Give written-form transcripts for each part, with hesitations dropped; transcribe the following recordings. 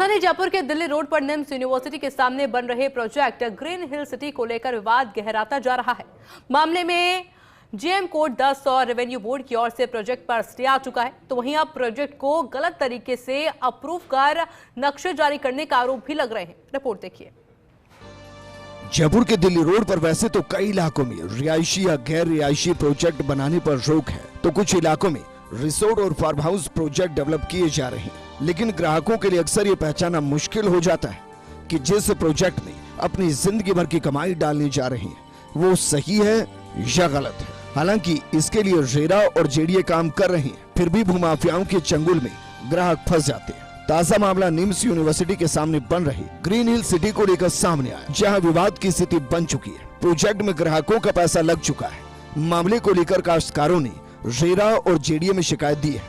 राजधानी जयपुर के दिल्ली रोड पर निम्स यूनिवर्सिटी के सामने बन रहे प्रोजेक्ट ग्रीन हिल सिटी को लेकर विवाद गहराता जा रहा है। मामले में जेएम कोड 10 और रेवेन्यू बोर्ड की ओर से प्रोजेक्ट पर स्टे आ चुका है, तो वहीं अब प्रोजेक्ट को गलत तरीके से अप्रूव कर नक्शे जारी करने का आरोप भी लग रहे हैं। रिपोर्ट देखिए। जयपुर के दिल्ली रोड पर वैसे तो कई इलाकों में रिहायशी या गैर रिहायशी प्रोजेक्ट बनाने पर रोक है, तो कुछ इलाकों में रिसोर्ट और फार्म हाउस प्रोजेक्ट डेवलप किए जा रहे हैं, लेकिन ग्राहकों के लिए अक्सर ये पहचानना मुश्किल हो जाता है कि जिस प्रोजेक्ट में अपनी जिंदगी भर की कमाई डालने जा रहे हैं वो सही है या गलत है। हालांकि इसके लिए रेरा और जेडीए काम कर रहे हैं, फिर भी भूमाफियाओं के चंगुल में ग्राहक फंस जाते हैं। ताजा मामला निम्स यूनिवर्सिटी के सामने बन रही ग्रीन हिल सिटी को लेकर सामने आया, जहां विवाद की स्थिति बन चुकी है। प्रोजेक्ट में ग्राहकों का पैसा लग चुका है। मामले को लेकर काश्तकारों ने रेरा और जेडीए में शिकायत दी है।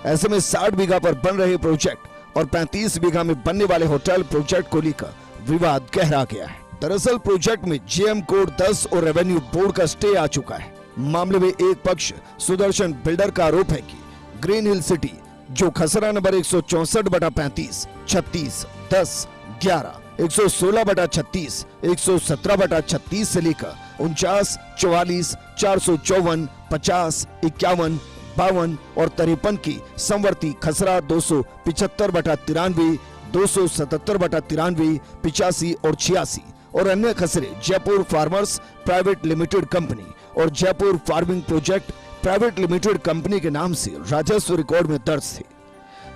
ऐसे में 60 बीघा पर बन रहे प्रोजेक्ट और 35 बीघा में बनने वाले होटल प्रोजेक्ट को लेकर विवाद गहरा गया है। दरअसल प्रोजेक्ट में जेएम कोड 10 और रेवेन्यू बोर्ड का स्टे आ चुका है। मामले में एक पक्ष सुदर्शन बिल्डर का आरोप है कि ग्रीन हिल सिटी, जो खसरा नंबर 164/35, 36, 10, 11, 116/36, 117/36 से लेकर 49, 44, 454, 50, 51, 52 और 53 की संवर्ती खसरा 275/93, 277/93, 85 और 86 और अन्य खसरे Jaipur farmers private limited company और Jaipur farming project private limited company के नाम से राजस्व रिकॉर्ड में दर्ज थे,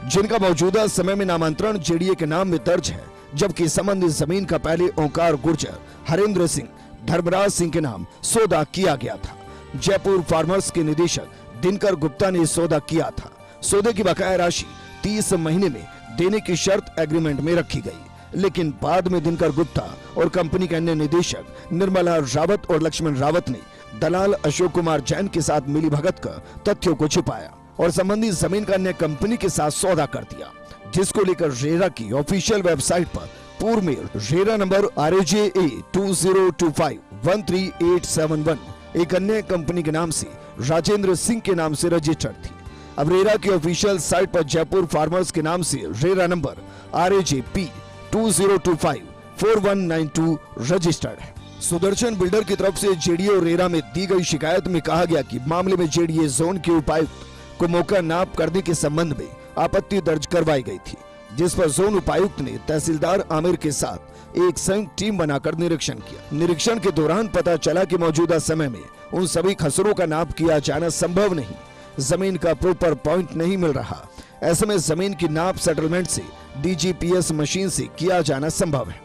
जिनका मौजूदा समय में नामांतरण जेडीए के नाम में दर्ज है, जबकि संबंधित जमीन का पहले ओंकार गुर्जर, हरेंद्र सिंह, धर्मराज सिंह के नाम सौदा किया गया था। जयपुर फार्मर्स के निदेशक दिनकर गुप्ता ने सौदा किया था। सौदे की बकाया राशि 30 महीने में देने की शर्त एग्रीमेंट में रखी गई, लेकिन बाद में दिनकर गुप्ता और कंपनी के अन्य निदेशक निर्मला रावत और लक्ष्मण रावत ने दलाल अशोक कुमार जैन के साथ मिलीभगत कर तथ्यों को छिपाया और संबंधित जमीन का अन्य कंपनी के साथ सौदा कर दिया, जिसको लेकर रेरा की ऑफिशियल वेबसाइट पर पूर्व में रेरा नंबर RAJA 2025138871 एक अन्य कंपनी के नाम से राजेंद्र सिंह के नाम से रजिस्टर्ड थी। अब रेरा की ऑफिशियल साइट पर जयपुर फार्मर्स के नाम से RERA number RAJ P 20254192 registered है। सुदर्शन बिल्डर की तरफ से जेडीए और रेरा में दी गई शिकायत में कहा गया कि मामले में जेडीए जोन के उपायुक्त को मौका नाप करने के संबंध में आपत्ति दर्ज करवाई गई थी, जिस पर जोन उपायुक्त ने तहसीलदार आमिर के साथ एक संयुक्त टीम बनाकर निरीक्षण किया। निरीक्षण के दौरान पता चला कि मौजूदा समय में उन सभी खसरों का नाप किया जाना संभव नहीं, जमीन का प्रॉपर पॉइंट नहीं मिल रहा। ऐसे में जमीन की नाप सेटलमेंट से DGPS मशीन से किया जाना संभव है।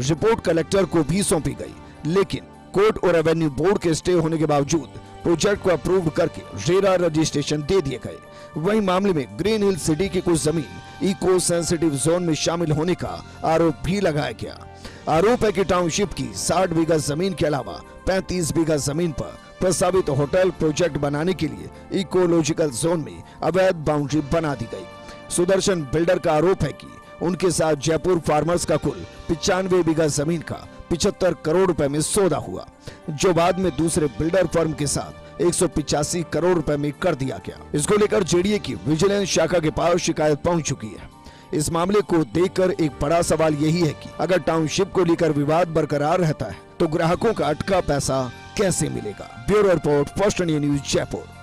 रिपोर्ट कलेक्टर को भी सौंपी गई, लेकिन कोर्ट और रेवेन्यू बोर्ड के स्टे होने के बावजूद प्रोजेक्ट को अप्रूव करके रेरा रजिस्ट्रेशन दे दिए गए। वहीं मामले में ग्रीन हिल सिटी की कुछ जमीन इको सेंसिटिव जोन में शामिल होने का आरोप भी लगाया गया। आरोप है कि टाउनशिप की 60 बीघा जमीन के अलावा 35 बीघा जमीन पर प्रस्तावित होटल प्रोजेक्ट बनाने के लिए इकोलॉजिकल जोन में अवैध बाउंड्री बना दी गई। सुदर्शन बिल्डर का आरोप है कि उनके साथ जयपुर फार्मर्स का कुल 95 बीघा जमीन का 75 करोड़ रुपए में सौदा हुआ, जो बाद में दूसरे बिल्डर फर्म के साथ 185 करोड़ रुपए में कर दिया गया। इसको लेकर जेडीए की विजिलेंस शाखा के पास शिकायत पहुंच चुकी है। इस मामले को देखकर एक बड़ा सवाल यही है कि अगर टाउनशिप को लेकर विवाद बरकरार रहता है तो ग्राहकों का अटका पैसा कैसे मिलेगा। Bureau report, first India news, Jaipur.